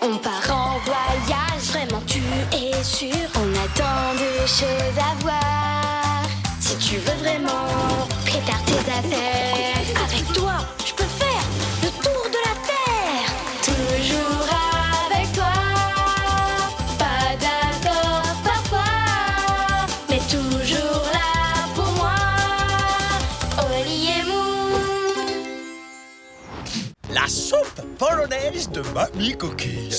On part en voyage, vraiment tu es sûr. On a tant de choses à voir. Si tu veux vraiment, prépare tes affaires. Avec toi, je peux faire le tour de la terre. Toujours avec toi. Pas d'accord parfois, mais toujours là pour moi. Oli et Mou. La soupe polonaise de Mamie Coquille.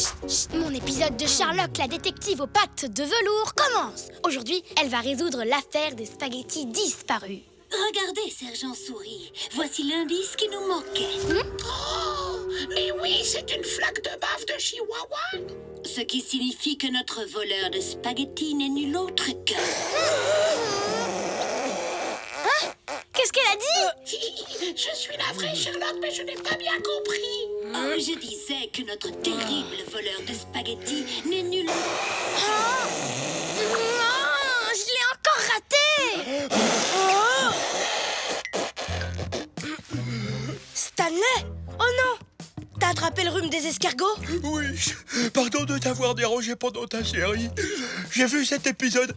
Mon épisode de Sherlock, la détective aux pattes de velours, commence. Aujourd'hui, elle va résoudre l'affaire des spaghettis disparus. Regardez, Sergent Souris. Voici l'indice qui nous manquait. Mais oui, c'est une flaque de bave de Chihuahua. Ce qui signifie que notre voleur de spaghettis n'est nul autre que... Qu'est-ce qu'elle a dit? Je suis navrée, Sherlock, mais je n'ai pas bien compris. Je disais que notre terrible voleur de spaghettis n'est nul autre... Je l'ai encore raté. Stanley! Oh non! T'as attrapé le rhume des escargots? Oui, pardon de t'avoir dérangé pendant ta série. J'ai vu cet épisode.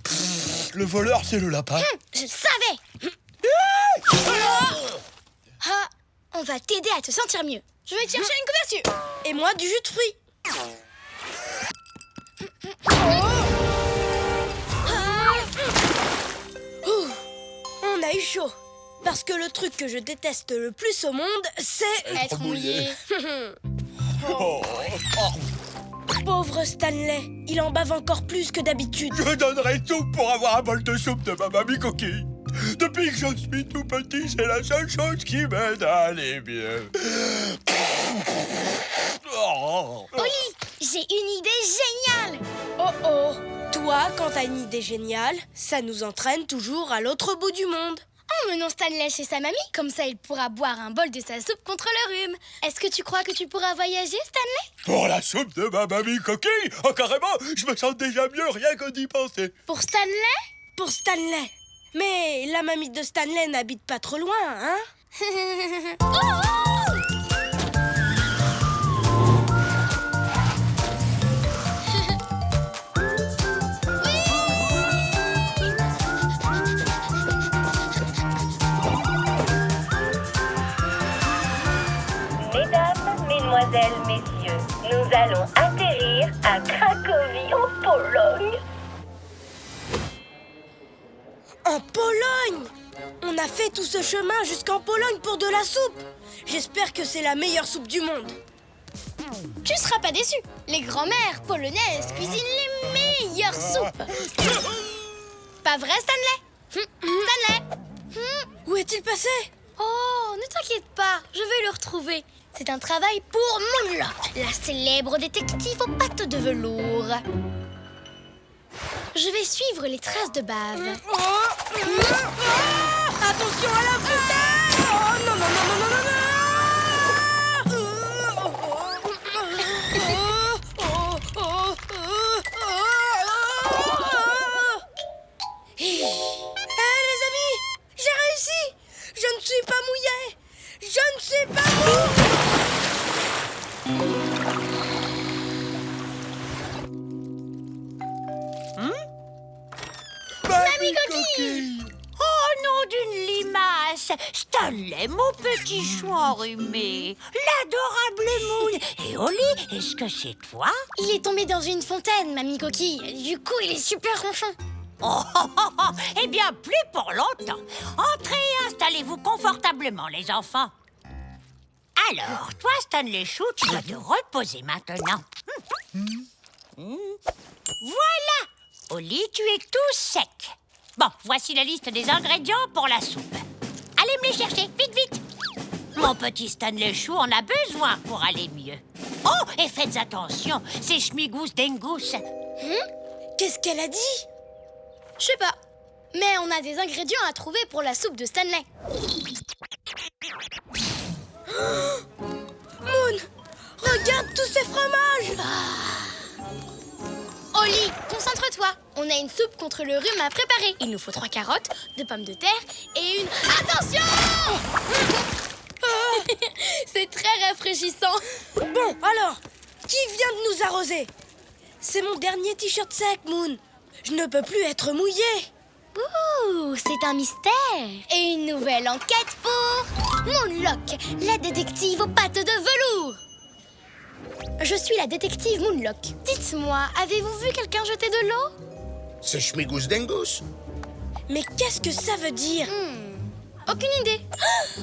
Le voleur, c'est le lapin. Je le savais. Ah, on va t'aider à te sentir mieux. Je vais te chercher une couverture. Et moi, du jus de fruits. Ouh, on a eu chaud. Parce que le truc que je déteste le plus au monde, c'est... Être mouillé. Oh. Pauvre Stanley, il en bave encore plus que d'habitude. Je donnerais tout pour avoir un bol de soupe de ma Mamie Coquille. Depuis que je suis tout petit, c'est la seule chose qui m'aide à aller mieux. Oh. Oli, j'ai une idée géniale. Oh, toi, quand t'as une idée géniale, ça nous entraîne toujours à l'autre bout du monde. Emmenons Stanley chez sa mamie, comme ça il pourra boire un bol de sa soupe contre le rhume. Est-ce que tu crois que tu pourras voyager, Stanley? Pour la soupe de ma Mamie Coquille? Oh, carrément, je me sens déjà mieux rien que d'y penser. Pour Stanley? Pour Stanley. Mais la mamie de Stanley n'habite pas trop loin, hein? Mesdames, mesdemoiselles, messieurs, nous allons atterrir à Cracovie, en Pologne. En Pologne! On a fait tout ce chemin jusqu'en Pologne pour de la soupe. J'espère que c'est la meilleure soupe du monde. Tu seras pas déçu. Les grands-mères polonaises cuisinent les meilleures soupes. Pas vrai, Stanley? Stanley? Où est-il passé? Oh, ne t'inquiète pas, je vais le retrouver. C'est un travail pour Moonlock, la célèbre détective aux pattes de velours. Je vais suivre les traces de bave. Attention à la foutaise! Oh non, non, non, non, non, non, non! Les amis, j'ai réussi! Je ne suis pas mouillé! Je ne suis pas mouillé! Mamie Coquille! Oh nom d'une limace! Stanley, mon petit chou enrhumé! L'adorable Moon! Et Oli, est-ce que c'est toi? Il est tombé dans une fontaine, Mamie Coquille. Du coup, il est super ronchon. Eh bien, plus pour longtemps. Entrez et installez-vous confortablement, les enfants. Alors, toi, Stanley Chou, tu vas te reposer maintenant. Voilà! Oli, tu es tout sec. Bon, voici la liste des ingrédients pour la soupe. Allez me les chercher, vite, vite. Mon petit Stanley Chou en a besoin pour aller mieux. Oh, et faites attention, c'est Schmigus Dengus. Qu'est-ce qu'elle a dit? Je sais pas. Mais on a des ingrédients à trouver pour la soupe de Stanley. Moon, regarde tous ces fromages! Oli, concentre-toi. On a une soupe contre le rhume à préparer. Il nous faut 3 carottes, 2 pommes de terre et une... Attention! C'est très rafraîchissant. Bon, alors, Qui vient de nous arroser? C'est mon dernier t-shirt sec, Moon. Je ne peux plus être mouillé. Ouh, c'est un mystère. Et une nouvelle enquête pour Moonlock, la détective aux pattes de velours. Je suis la détective Moonlock. Dites-moi, avez-vous vu quelqu'un jeter de l'eau? C'est Schmigus Dengus. Mais qu'est-ce que ça veut dire? Aucune idée.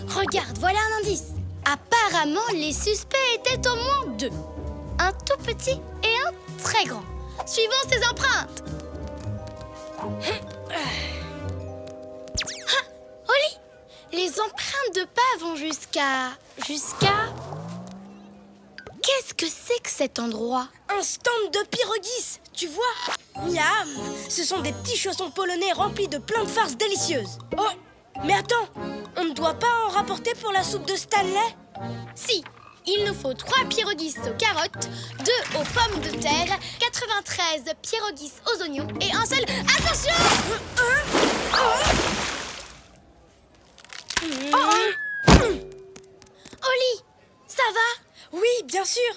Regarde, voilà un indice. Apparemment, les suspects étaient au moins 2. Un tout petit et un très grand. Suivons ces empreintes. Oli, les empreintes de pas vont jusqu'à... Qu'est-ce que c'est que cet endroit? Un stand de pierogis, tu vois? Miam! Ce sont des petits chaussons polonais remplis de plein de farces délicieuses. Oh! Mais attends! On ne doit pas en rapporter pour la soupe de Stanley? Si, il nous faut 3 pierogis aux carottes, 2 aux pommes de terre, 93 pierogis aux oignons et un seul... Attention! Oli, ça va? Oui, bien sûr!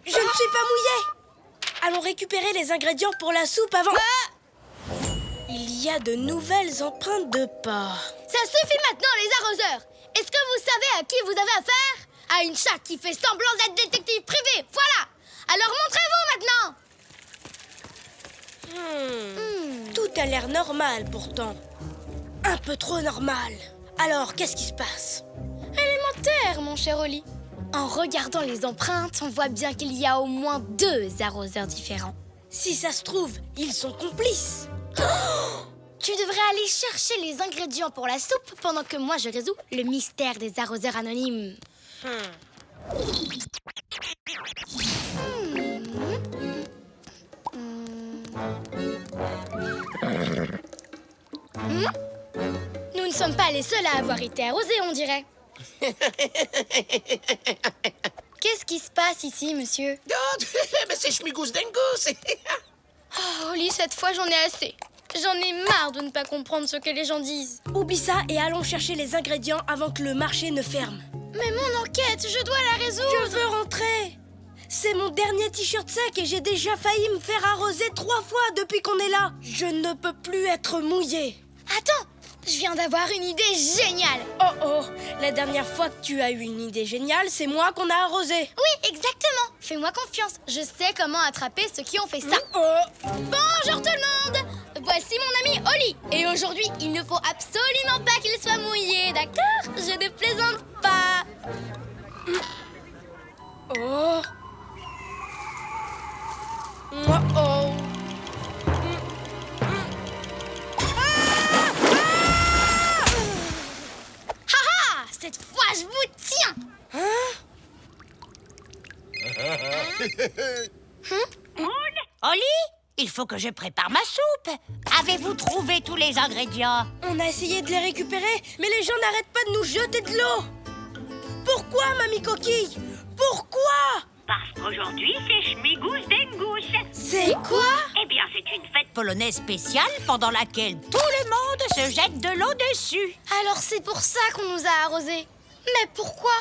Je ne suis pas mouillée! Allons récupérer les ingrédients pour la soupe avant... Il y a de nouvelles empreintes de pas. Ça suffit maintenant, les arroseurs! Est-ce que vous savez à qui vous avez affaire? À une chatte qui fait semblant d'être détective privé, voilà! Alors montrez-vous maintenant! Tout a l'air normal pourtant. Un peu trop normal. Alors, qu'est-ce qui se passe? Élémentaire, mon cher Oli. En regardant les empreintes, on voit bien qu'il y a au moins 2 arroseurs différents. Si ça se trouve, ils sont complices. Tu devrais aller chercher les ingrédients pour la soupe pendant que moi je résous le mystère des arroseurs anonymes. Nous ne sommes pas les seuls à avoir été arrosés, on dirait. Qu'est-ce qui se passe ici, monsieur? Oh, mais c'est Schmigus Dengus. Oh, Oli, cette fois j'en ai assez. J'en ai marre de ne pas comprendre ce que les gens disent. Oublie ça et allons chercher les ingrédients avant que le marché ne ferme. Mais mon enquête, je dois la résoudre. Je veux rentrer. C'est mon dernier t-shirt sec et j'ai déjà failli me faire arroser 3 fois depuis qu'on est là. Je ne peux plus être mouillée. Attends, je viens d'avoir une idée géniale. Oh, la dernière fois que tu as eu une idée géniale, c'est moi qu'on a arrosé. Oui, exactement. Fais-moi confiance. Je sais comment attraper ceux qui ont fait ça. Bonjour tout le monde. Voici mon ami Oli. Et aujourd'hui, il ne faut absolument pas qu'il soit mouillé, d'accord? Je ne plaisante pas. Oh. Haha, cette fois, je vous tiens. Oli, il faut que je prépare ma soupe. Avez-vous trouvé tous les ingrédients? On a essayé de les récupérer, mais les gens n'arrêtent pas de nous jeter de l'eau. Pourquoi, Mamie Coquille? Pourquoi? Parce qu'aujourd'hui, c'est Schmigus Dengus. C'est quoi? Eh bien, c'est une fête. Polonaise spéciale pendant laquelle tout le monde se jette de l'eau dessus. Alors c'est pour ça qu'on nous a arrosés. Mais pourquoi?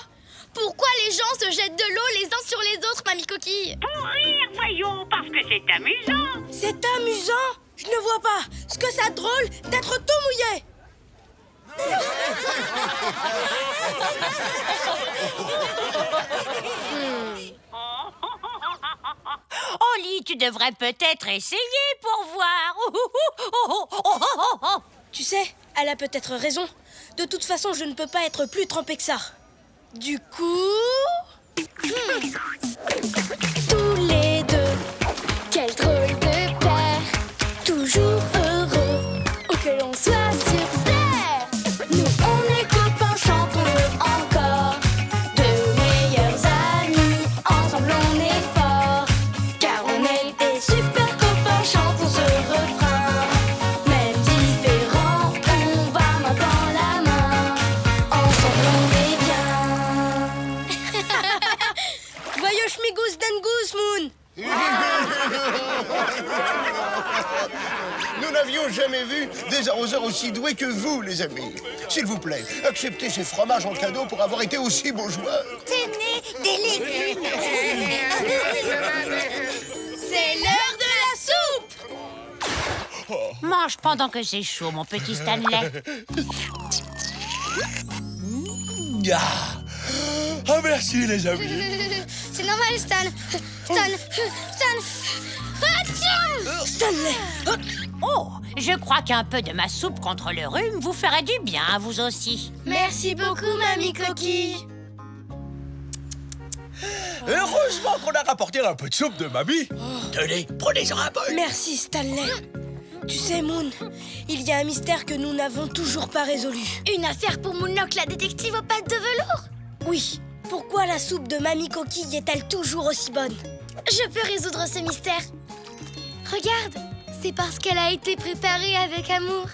Pourquoi les gens se jettent de l'eau les uns sur les autres, Mamie Coquille? Pour rire, voyons, parce que c'est amusant. C'est amusant? Je ne vois pas. Ce que ça drôle d'être tout mouillé. Oli, tu devrais peut-être essayer pour voir. Tu sais, elle a peut-être raison. De toute façon, je ne peux pas être plus trempée que ça. Du coup... Tous les deux, quel drôle de paire. Toujours heureux, où que l'on soit sur terre. Nous on est copains, chantons-le encore. Deux meilleurs amis, ensemble on est forts. Car on est des super copains, chantons ce refrain. Même différents, on va main dans la main. Ensemble on est bien. Voyons Schmigus Dengus, Moon. Nous Nous n'avions jamais vu des arroseurs aussi doués que vous, les amis. S'il vous plaît, acceptez ces fromages en cadeau pour avoir été aussi bons joueurs. Tenez, des légumes. C'est l'heure de la soupe! Mange pendant que c'est chaud, mon petit Stanley. Ah, merci, les amis. C'est normal, Stan. Stanley! Oh, je crois qu'un peu de ma soupe contre le rhume vous ferait du bien, à vous aussi. Merci beaucoup, Mamie Coquille. Heureusement qu'on a rapporté un peu de soupe de mamie. Tenez, prenez-en un bol. Merci, Stanley. Tu sais, Moon, il y a un mystère que nous n'avons toujours pas résolu. Une affaire pour Moonlock, la détective aux pattes de velours. Oui, pourquoi la soupe de Mamie Coquille est-elle toujours aussi bonne? Je peux résoudre ce mystère. Regarde, c'est parce qu'elle a été préparée avec amour.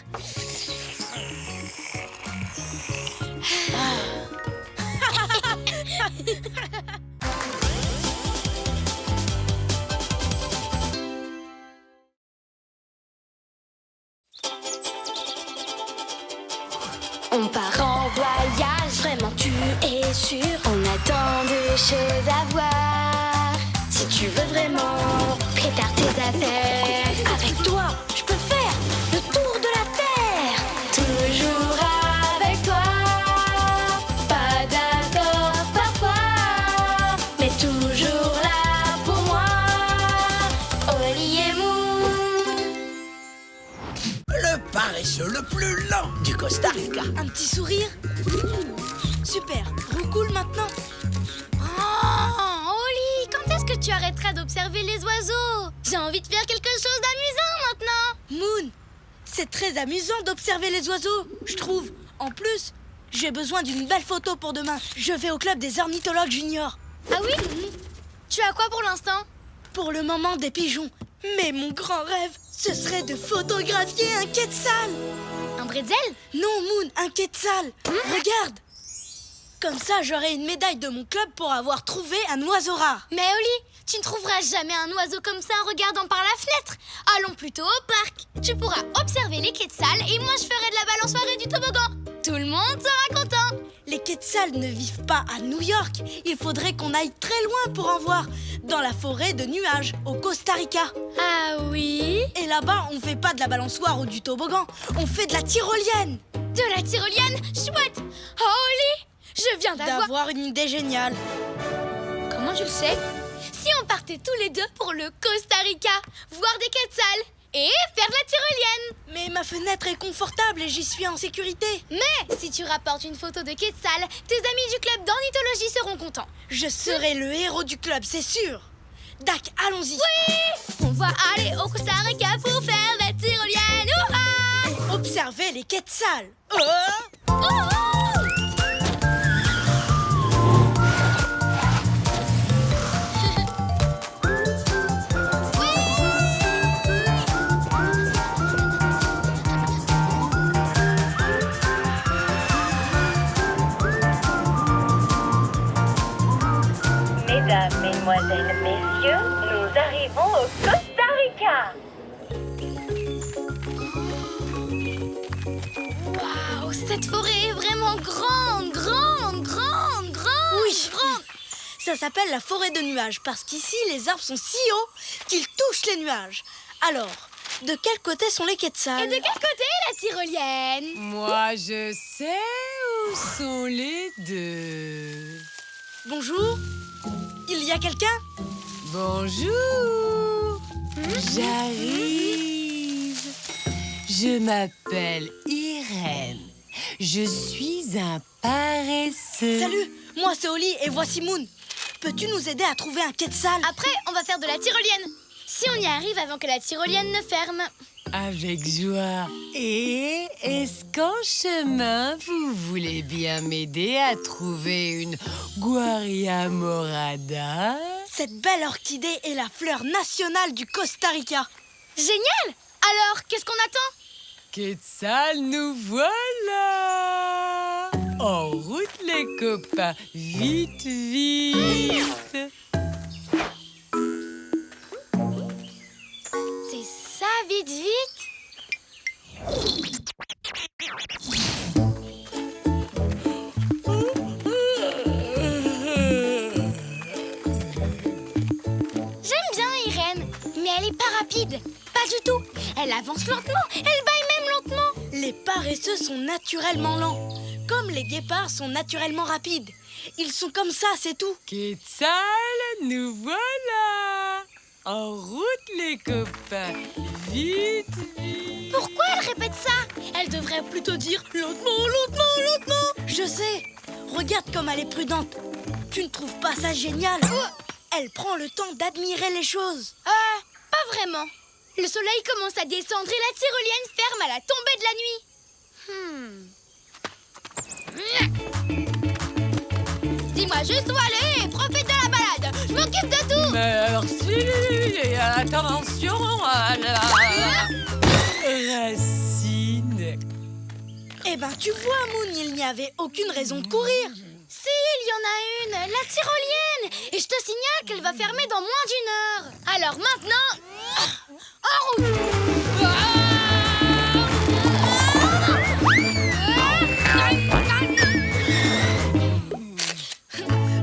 On part en voyage, vraiment tu es sûr. On a tant de choses à voir. Si tu veux vraiment, prépare tes affaires. Avec toi, je peux faire le tour de la terre. Toujours avec toi. Pas d'accord parfois, mais toujours là pour moi. Oli et Moon. Le paresseux le plus lent du Costa Rica. Un petit sourire? Super, roucoule maintenant. Oh, Oli, quand est-ce que tu arrêteras d'observer les oiseaux? J'ai envie de faire quelque chose d'amusant maintenant. Moon, c'est très amusant d'observer les oiseaux, je trouve. En plus, j'ai besoin d'une belle photo pour demain. Je vais au club des ornithologues juniors. Ah oui? Tu as quoi pour l'instant? Pour le moment, des pigeons. Mais mon grand rêve, ce serait de photographier un quetzal. Un bretzel? Non, Moon, un quetzal. Regarde. Comme ça, j'aurai une médaille de mon club pour avoir trouvé un oiseau rare. Mais Oli, tu ne trouveras jamais un oiseau comme ça en regardant par la fenêtre. Allons plutôt au parc. Tu pourras observer les quetzals et moi je ferai de la balançoire et du toboggan. Tout le monde sera content. Les quetzals ne vivent pas à New York. Il faudrait qu'on aille très loin pour en voir. Dans la forêt de nuages, au Costa Rica. Ah oui? Et là-bas, on fait pas de la balançoire ou du toboggan. On fait de la tyrolienne. De la tyrolienne? Chouette. Oh Oli, je viens D'avoir une idée géniale. Comment tu le sais? Si on partait tous les deux pour le Costa Rica, voir des quetzals et faire de la tyrolienne. Mais ma fenêtre est confortable et j'y suis en sécurité. Mais si tu rapportes une photo de quetzal, tes amis du club d'ornithologie seront contents. Je serai le héros du club, c'est sûr. Dac, allons-y. Oui! On va aller au Costa Rica pour faire la tyrolienne. Hurrah! Observez les quetzals. Oh, oh! Mesdames, Mesdemoiselles, Messieurs, nous arrivons au Costa Rica. Waouh, cette forêt est vraiment grande. Oui, ça s'appelle la forêt de nuages parce qu'ici, les arbres sont si hauts qu'ils touchent les nuages. Alors, de quel côté sont les quetzals? Et de quel côté la tyrolienne? Moi, je sais où sont les deux. Bonjour. Il y a quelqu'un? Bonjour. J'arrive. Je m'appelle Irène. Je suis un paresseux. Salut, moi c'est Oli et voici Moon. Peux-tu nous aider à trouver un quetzal? Après, on va faire de la tyrolienne. Si on y arrive avant que la tyrolienne ne ferme. Avec joie. Et est-ce qu'en chemin, vous voulez bien m'aider à trouver une Guaria morada? Cette belle orchidée est la fleur nationale du Costa Rica. Génial! Alors, qu'est-ce qu'on attend? Quetzal, nous voilà! En route, les copains! Vite, vite! C'est ça, vite, vite? elle est pas rapide. Pas du tout. Elle avance lentement. Elle bâille même lentement. Les paresseux sont naturellement lents, comme les guépards sont naturellement rapides. Ils sont comme ça, c'est tout. Quetzal, nous voilà. En route, les copains. Vite, vite. Pourquoi elle répète ça? Elle devrait plutôt dire lentement, lentement, lentement. Je sais. Regarde comme elle est prudente. Tu ne trouves pas ça génial? Elle prend le temps d'admirer les choses. Pas vraiment. Le soleil commence à descendre et la tyrolienne ferme à la tombée de la nuit. Dis-moi juste où aller et profite de la balade. Je m'occupe de tout. Merci. Attention à la racine. Eh ben, tu vois, Moon, il n'y avait aucune raison de courir. Si, il y en a une, la tyrolienne. Et je te signale qu'elle va fermer dans moins d'1 heure. Alors maintenant, en route.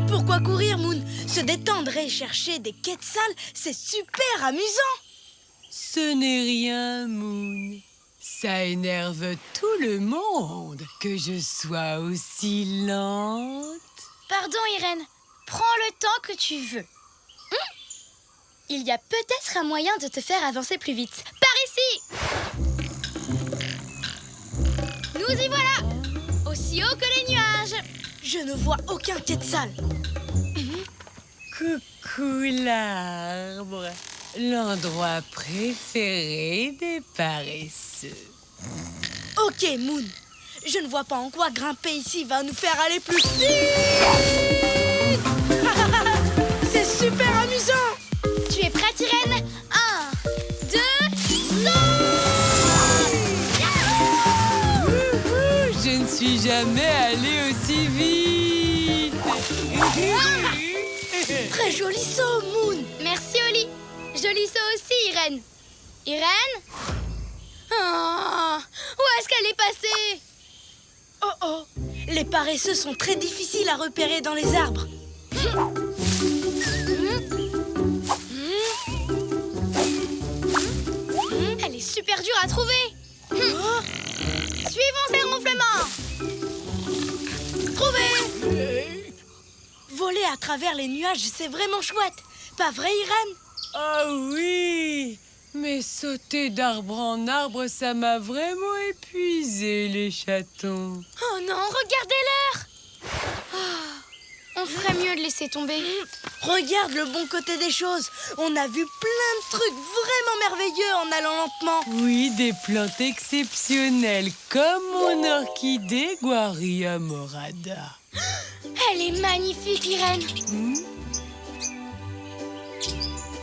Pourquoi courir, Moon? Se détendre et chercher des quetzals, c'est super amusant. Ce n'est rien, Moon. Ça énerve tout le monde que je sois aussi lente. Pardon, Irène. Prends le temps que tu veux. Il y a peut-être un moyen de te faire avancer plus vite. Par ici! Nous y voilà! Aussi haut que les nuages! Je ne vois aucun quetzal. Coucou l'arbre, l'endroit préféré des paresseux. Ok, Moon. Je ne vois pas en quoi grimper ici va nous faire aller plus vite. C'est super amusant. Tu es prête, Irène? 1, 2, saute! Je ne suis jamais allée aussi vite. Très joli saut, Moon. Merci, Oli. Joli saut aussi, Irène. Irène? Où est-ce qu'elle est passée? Oh, les paresseux sont très difficiles à repérer dans les arbres. Elle est super dure à trouver. Suivons ses ronflements. Trouvé. Voler à travers les nuages, c'est vraiment chouette. Pas vrai, Irène? Oh oui, mais sauter d'arbre en arbre, ça m'a vraiment épuisé, les chatons. Oh non, regardez l'heure. On ferait mieux de laisser tomber. Regarde le bon côté des choses. On a vu plein de trucs vraiment merveilleux en allant lentement. Oui, des plantes exceptionnelles, comme mon orchidée Guaria morada. Elle est magnifique, Irène.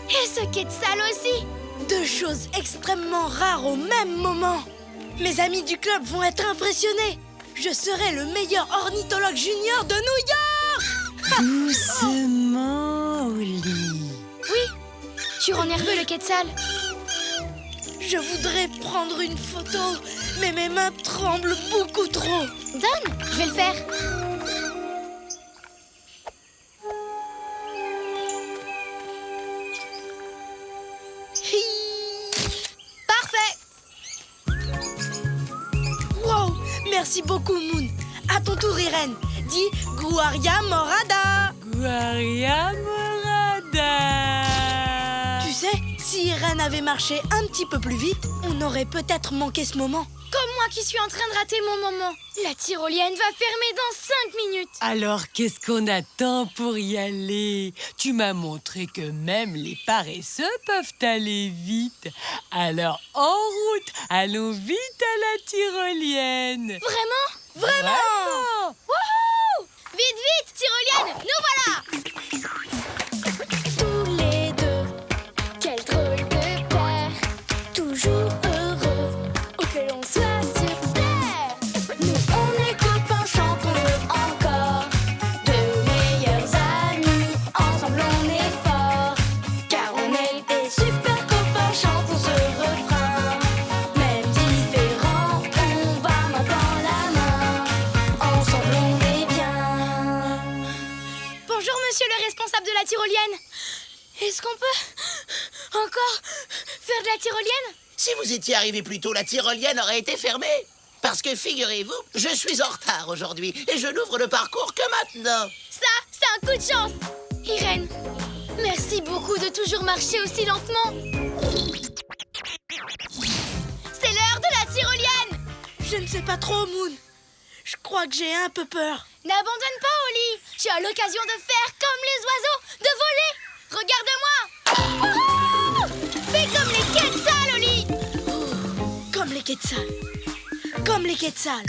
Et ce quetzal aussi. 2 choses extrêmement rares au même moment. Mes amis du club vont être impressionnés. Je serai le meilleur ornithologue junior de New York. Doucement, Oli. Oui, tu rends nerveux le quetzal. Je voudrais prendre une photo, mais mes mains tremblent beaucoup trop. Donne, je vais le faire. Parfait. Wow, merci beaucoup, Moon. À ton tour, Irène. Dis Guaria morada. Guaria morada. Tu sais, si Irène avait marché un petit peu plus vite, on aurait peut-être manqué ce moment. Comme moi qui suis en train de rater mon moment. La tyrolienne va fermer dans 5 minutes. Alors, qu'est-ce qu'on attend pour y aller? Tu m'as montré que même les paresseux peuvent aller vite. Alors, en route, allons vite à la tyrolienne. Vraiment? Vraiment? Wouhou! Vite, vite, tyrolienne, nous voilà! Tous les deux, quel drôle de paire, toujours heureux, où que l'on soit sur terre. Nous on est copains, chantons-le encore, de meilleurs amis, ensemble on est forts, car on est des super copains, chantons ce refrain. Même différents, on va main dans la main, ensemble on est bien. Bonjour, monsieur le responsable de la tyrolienne. Est-ce qu'on peut encore faire de la tyrolienne? Si vous étiez arrivé plus tôt, la tyrolienne aurait été fermée. Parce que figurez-vous, je suis en retard aujourd'hui et je n'ouvre le parcours que maintenant. Ça, c'est un coup de chance. Irène, merci beaucoup de toujours marcher aussi lentement. C'est l'heure de la tyrolienne. Je ne sais pas trop, Moon. Je crois que j'ai un peu peur. N'abandonne pas, Oli. Tu as l'occasion de faire comme les oiseaux, de voler. Regarde-moi. Wouhou! Fais comme les Quetzals, Oli. Comme les Quetzals. Comme les Quetzals.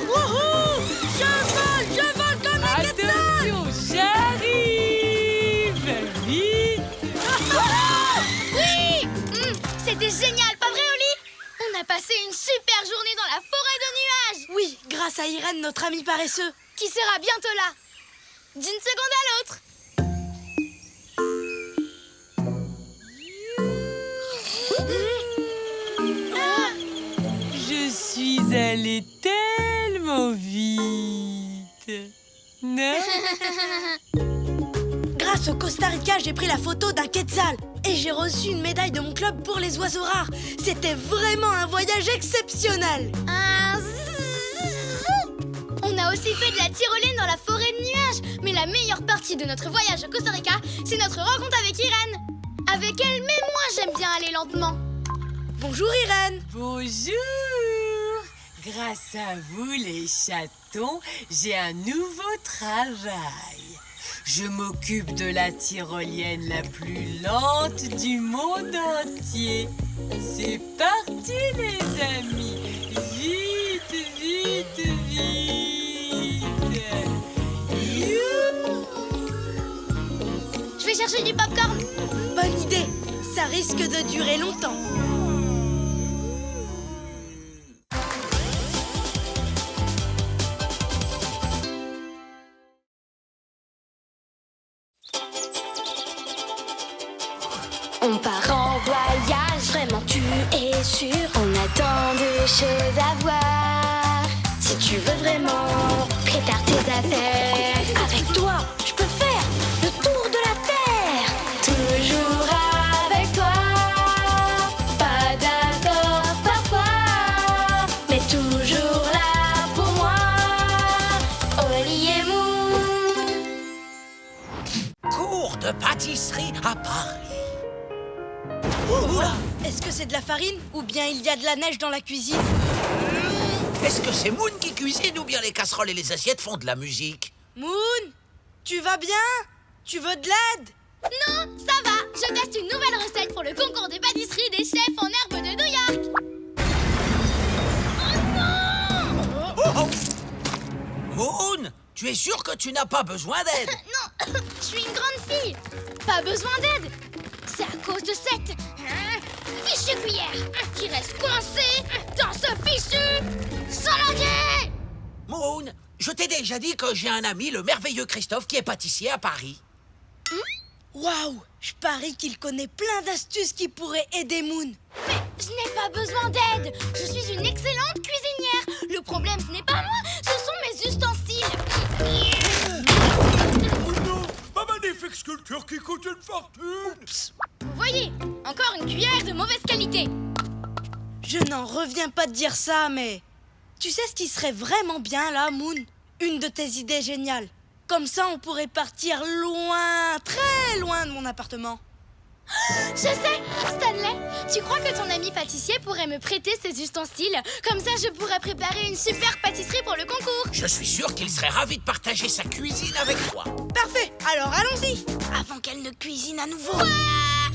Wouhou! Je vole comme les Quetzals. Attention, j'arrive. Vite. Oui. C'était génial, pas vrai, Oli? On a passé une super journée dans la forêt de nuages. Oui, grâce à Irène, notre ami paresseux. Qui sera bientôt là. D'une seconde à l'autre. Je suis allée tellement vite. Non? Grâce au Costa Rica, j'ai pris la photo d'un Quetzal. Et j'ai reçu une médaille de mon club pour les oiseaux rares. C'était vraiment un voyage exceptionnel. On a aussi fait de la tyrolienne dans la forêt de nuages. Mais la meilleure partie de notre voyage au Costa Rica, c'est notre rencontre avec Irène. Avec elle, même moi, j'aime bien aller lentement. Bonjour Irène. Bonjour. Grâce à vous, les chatons, j'ai un nouveau travail. Je m'occupe de la tyrolienne la plus lente du monde entier. C'est parti, les amis. Vite, vite, vite. Youhou! Je vais chercher du popcorn. Bonne idée. Ça risque de durer longtemps. On part en voyage, vraiment tu es sûr. On a tant de choses à voir. Si tu veux vraiment, prépare tes affaires. Avec toi, je peux faire le tour de la terre. Toujours avec toi. Pas d'accord parfois, mais toujours là pour moi. Oli et Moon. Cours de pâtisserie à Paris. Oula! Est-ce que c'est de la farine ou bien il y a de la neige dans la cuisine? Est-ce que c'est Moon qui cuisine ou bien les casseroles et les assiettes font de la musique? Moon, tu vas bien? Tu veux de l'aide? Non, ça va. Je teste une nouvelle recette pour le concours de pâtisserie des chefs en herbe de New York. Oh non! Moon, tu es sûr que tu n'as pas besoin d'aide? Non, je suis une grande fille. Pas besoin d'aide. C'est à cause de cette fichue cuillère qui reste coincée dans ce fichu saladier. Moon, je t'ai déjà dit que j'ai un ami, le merveilleux Christophe, qui est pâtissier à Paris. Waouh! Je parie qu'il connaît plein d'astuces qui pourraient aider Moon. Mais je n'ai pas besoin d'aide. Je suis une excellente cuisinière. Le problème, ce n'est pas moi, ce sont mes ustensiles. Oh non, ma magnifique sculpture qui coûte une fortune. Oups! Vous voyez, encore une cuillère de mauvaise qualité. Je n'en reviens pas de dire ça, mais... Tu sais ce qui serait vraiment bien là, Moon? Une de tes idées géniales. Comme ça, on pourrait partir loin, très loin de mon appartement. Je sais, Stanley, tu crois que ton ami pâtissier pourrait me prêter ses ustensiles? Comme ça, je pourrais préparer une super pâtisserie pour le concours. Je suis sûr qu'il serait ravi de partager sa cuisine avec toi. Parfait, alors allons-y. Avant qu'elle ne cuisine à nouveau.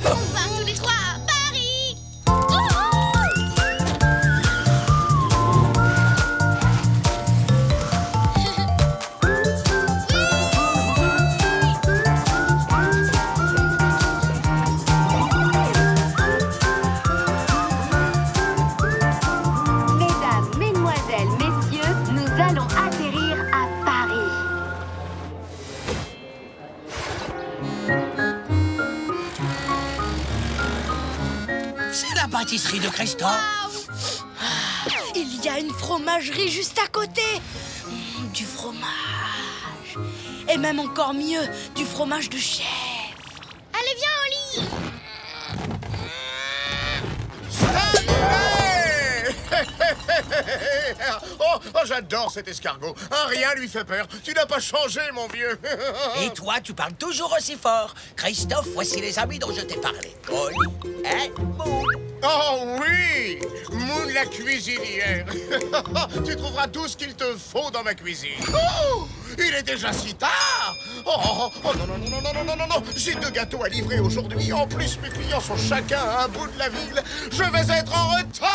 On va tous les trois à Paris. Mesdames, mesdemoiselles, messieurs, nous allons atterrir à Paris. C'est la pâtisserie de Christophe. Il y a une fromagerie juste à côté. Du fromage. Et même encore mieux, du fromage de chèvre. Allez, viens, Oli. Stanley! Oh, j'adore cet escargot. Un rien lui fait peur. Tu n'as pas changé, mon vieux. Et toi, tu parles toujours aussi fort. Christophe, voici les amis dont je t'ai parlé. Oli et Moon. Oh oui! Moon la cuisinière. Tu trouveras tout ce qu'il te faut dans ma cuisine. Oh! Il est déjà si tard! Oh non, non, non, non, non, non, non, non! J'ai 2 gâteaux à livrer aujourd'hui. En plus, mes clients sont chacun à un bout de la ville. Je vais être en retard!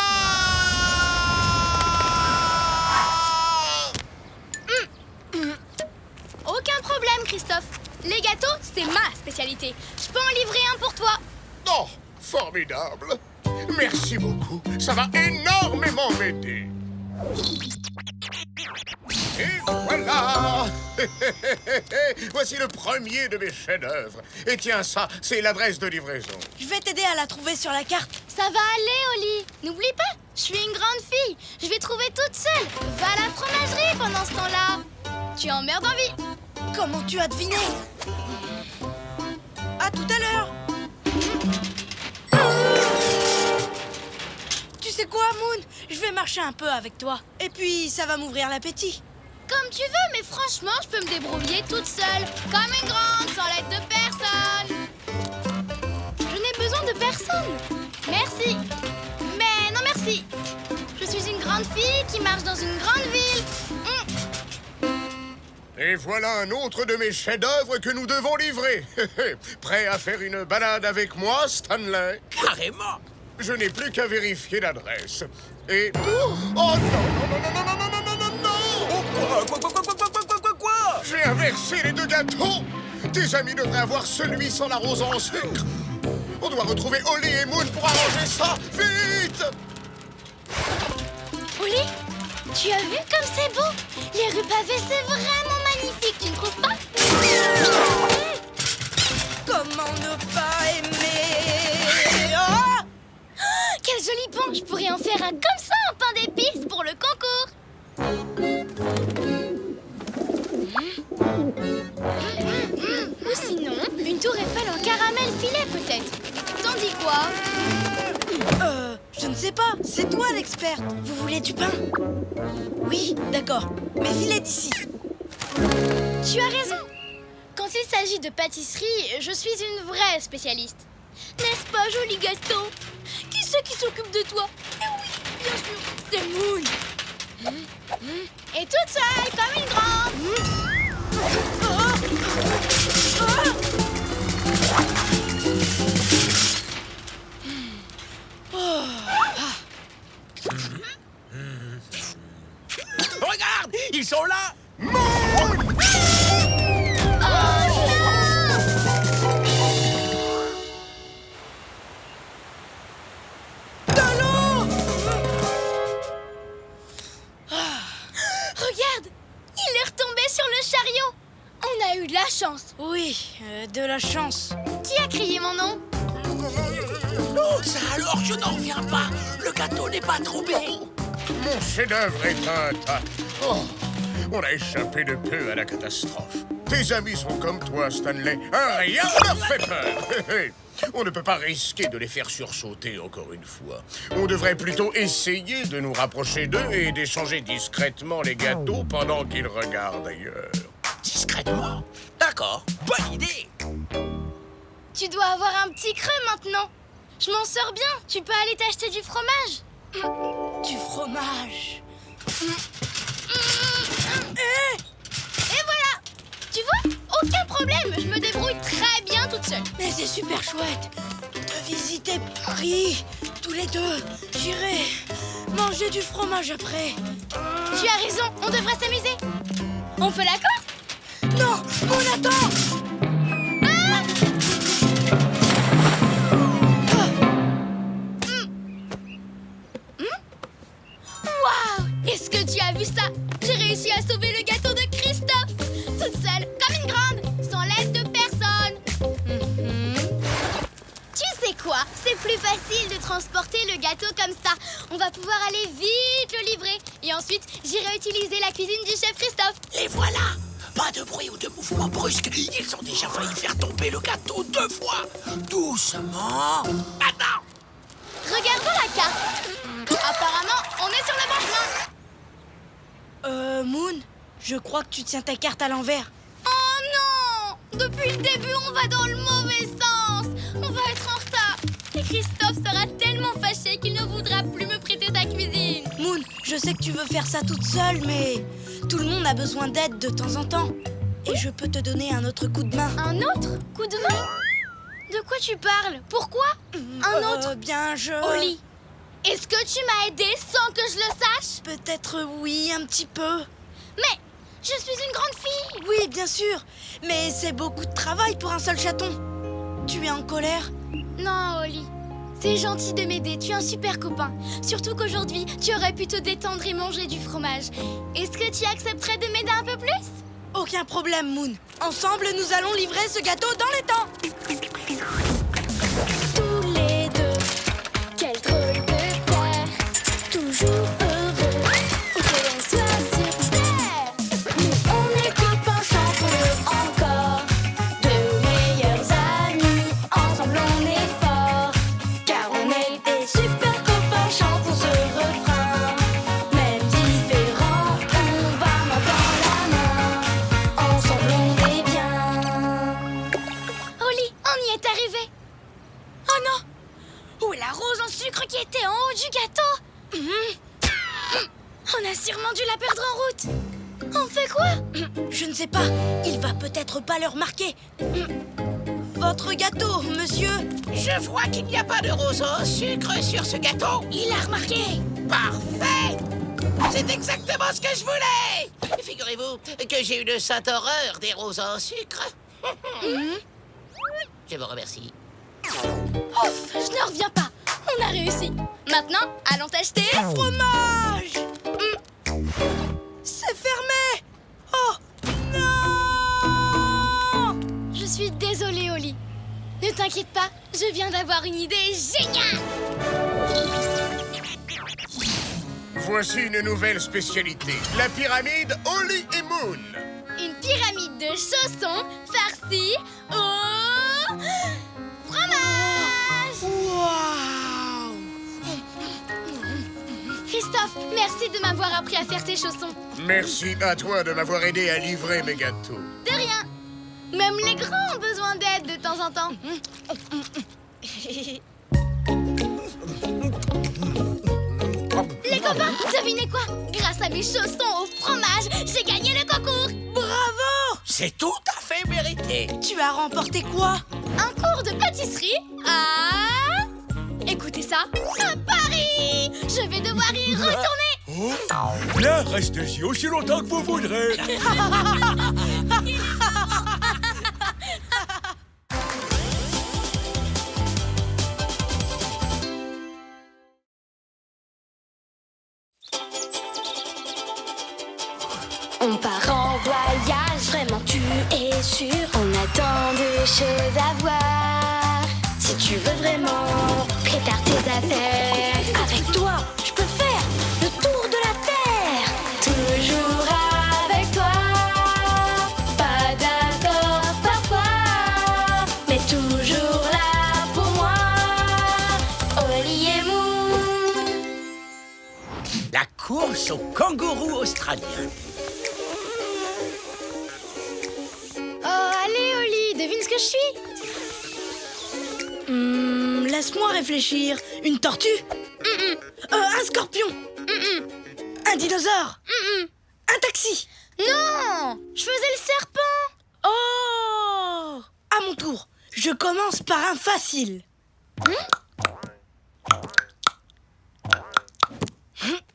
Aucun problème, Christophe. Les gâteaux, c'est ma spécialité. Je peux en livrer un pour toi. Oh, formidable! Merci beaucoup. Ça va énormément m'aider. Et voilà! Voici le premier de mes chefs-d'œuvre. Et tiens, ça, c'est l'adresse de livraison. Je vais t'aider à la trouver sur la carte. Ça va aller, Oli. N'oublie pas, je suis une grande fille. Je vais trouver toute seule. Va à la fromagerie pendant ce temps-là. Tu emmerdes en vie. Comment tu as deviné? À tout à l'heure. Tu sais quoi, Moon? Je vais marcher un peu avec toi. Et puis, ça va m'ouvrir l'appétit. Comme tu veux, mais franchement, je peux me débrouiller toute seule. Comme une grande, sans l'aide de personne. Je n'ai besoin de personne. Merci. Mais non, merci. Je suis une grande fille qui marche dans une grande ville. Et voilà un autre de mes chefs-d'œuvre que nous devons livrer. Prêt à faire une balade avec moi, Stanley? Carrément. Je n'ai plus qu'à vérifier l'adresse. Et... Oh non, non, non, non, non, non, non, non, non, non! Quoi? J'ai inversé les 2 gâteaux! Tes amis devraient avoir celui sans l'arrosant en sucre. On doit retrouver Oli et Moon pour arranger ça. Vite! Oli, tu as vu comme c'est beau? Les rues pavées, c'est vraiment magnifique, tu ne trouves pas? Comment ne pas aimer? Oh! Quel joli pont! Je pourrais en faire un comme ça, en pain d'épices pour le concours. Ou sinon, une tour Eiffel en caramel filet peut-être. T'en dis quoi? Je ne sais pas. C'est toi l'experte. Vous voulez du pain? Oui, d'accord. Mais filez d'ici. Tu as raison. Quand il s'agit de pâtisserie, je suis une vraie spécialiste. N'est-ce pas, joli gâteau? Qui c'est qui s'occupe de toi? Eh oui, bien sûr, c'est Moon. Et toute seule, comme une grande. Regarde, ils sont là. Regarde, il est retombé sur le chariot. On a eu de la chance. Oui, de la chance. Qui a crié mon nom? Oh, ça alors, je n'en reviens pas. Le gâteau n'est pas tombé. Mon chef-d'œuvre est intact. Oh, on a échappé de peu à la catastrophe. Tes amis sont comme toi, Stanley. Rien ne leur fait peur. On ne peut pas risquer de les faire sursauter encore une fois. On devrait plutôt essayer de nous rapprocher d'eux et d'échanger discrètement les gâteaux pendant qu'ils regardent ailleurs. Discrètement? D'accord, bonne idée. Tu dois avoir un petit creux maintenant. Je m'en sors bien. Tu peux aller t'acheter du fromage. Du fromage. Et voilà. Tu vois, aucun problème. Je me débrouille très bien toute seule. Mais c'est super chouette de visiter Paris. Tous les deux. J'irai manger du fromage après. Tu as raison. On devrait s'amuser. On fait la course? Non, on attend. Waouh! Est-ce que tu as vu ça? J'ai réussi à sauver le gâteau de Christophe! Toute seule, comme une grande, sans l'aide de personne! Tu sais quoi? C'est plus facile de transporter le gâteau comme ça. On va pouvoir aller vite le livrer. Et ensuite, j'irai utiliser la cuisine du chef Christophe. Les voilà. Pas de bruit ou de mouvement brusque. Ils ont déjà failli faire tomber le gâteau 2 fois. Doucement. Attends. Regardons la carte. Apparemment, on est sur le bon chemin. Moon, je crois que tu tiens ta carte à l'envers. Oh non! Depuis le début, on va dans le mauvais sens. On va être en retard. Et Christophe sera tellement fâché qu'il ne voudra plus me prêter sa cuisine. Moon, je sais que tu veux faire ça toute seule, mais tout le monde a besoin d'aide de temps en temps. Et je peux te donner un autre coup de main. Un autre coup de main? De quoi tu parles? Pourquoi? Un autre? Bien, Oli, est-ce que tu m'as aidé sans que je le sache? Peut-être oui, un petit peu. Mais je suis une grande fille. Oui, bien sûr. Mais c'est beaucoup de travail pour un seul chaton. Tu es en colère? Non, Oli. C'est gentil de m'aider, tu es un super copain. Surtout qu'aujourd'hui, tu aurais pu te détendre et manger du fromage. Est-ce que tu accepterais de m'aider un peu plus? Aucun problème, Moon. Ensemble, nous allons livrer ce gâteau dans les temps. Tous les deux, quel drôle de père. Toujours heureux, où que l'on soit sur terre. Nous, on est copains, chantons-le encore. Deux meilleurs amis, ensemble on est forts. Car on est des super copains, chantons ce refrain. Même différents, on va main dans la main. Ensemble on est bien. Oli, on y est arrivé. Oh non! Où est la rose en sucre qui était en haut du gâteau? On a sûrement dû la perdre en route. On fait quoi? Je ne sais pas. Il va peut-être pas le remarquer. Votre gâteau, monsieur. Je vois qu'il n'y a pas de rose au sucre sur ce gâteau. Il a remarqué. Parfait. C'est exactement ce que je voulais. Et figurez-vous que j'ai une sainte horreur des roses au sucre. Je vous remercie. Ouf, je ne reviens pas. On a réussi. Maintenant, allons t'acheter... Fromage. C'est fermé. Oh, non. Je suis désolée, Oli. Ne t'inquiète pas, je viens d'avoir une idée géniale. Voici une nouvelle spécialité. La pyramide Oli et Moon. Une pyramide de chaussons farcis au... fromage. Waouh. Christophe, merci de m'avoir appris à faire tes chaussons. Merci à toi de m'avoir aidé à livrer mes gâteaux. De rien. Même les grands ont besoin d'aide de temps en temps. Les copains, devinez quoi? Grâce à mes chaussons au fromage, j'ai gagné le concours. Bravo. C'est tout à fait mérité. Tu as remporté quoi? Un cours de pâtisserie à... Écoutez ça, à Paris. Je vais devoir y retourner. Oh, bien, restez-y aussi longtemps que vous voudrez. On part en voyage, vraiment tu es sûr. On a tant de choses à voir. Si tu veux vraiment préparer tes affaires, avec toi, je peux faire le tour de la terre. Toujours avec toi, pas d'accord parfois, mais toujours là pour moi. Oli et Moon. La course au kangourou australien. Oh, allez, Oli, devine ce que je suis. Laisse-moi réfléchir. Une tortue? Un scorpion? Un dinosaure? Un taxi? Non, je faisais le serpent. Oh! À mon tour. Je commence par un facile.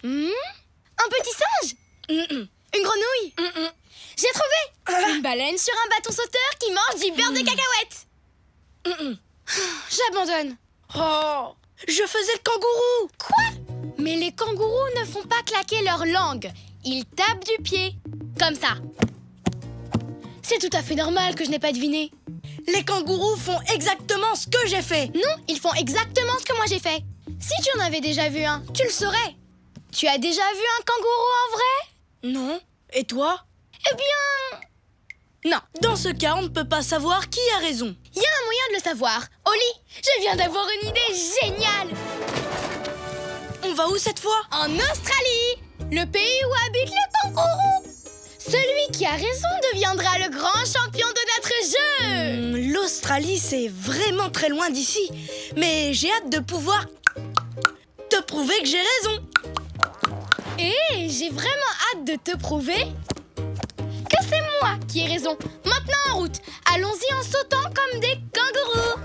Un petit singe. Une grenouille. J'ai trouvé. Une baleine sur un bâton sauteur qui mange du beurre de cacahuète. J'abandonne. Oh! Je faisais le kangourou. Quoi? Mais les kangourous ne font pas claquer leur langue. Ils tapent du pied. Comme ça. C'est tout à fait normal que je n'ai pas deviné. Les kangourous font exactement ce que j'ai fait. Non, ils font exactement ce que moi j'ai fait. Si tu en avais déjà vu un, tu le saurais. Tu as déjà vu un kangourou en vrai? Non. Et toi? Eh bien, Non, dans ce cas, on ne peut pas savoir qui a raison. Il y a un moyen de le savoir. Oli, je viens d'avoir une idée géniale. On va où cette fois? En Australie, le pays où habitent les kangourous. Celui qui a raison deviendra le grand champion de notre jeu. L'Australie, c'est vraiment très loin d'ici. Mais j'ai hâte de pouvoir te prouver que j'ai raison. Et j'ai vraiment hâte de te prouver que c'est moi qui ai raison. Maintenant en route, allons-y en sautant comme des kangourous.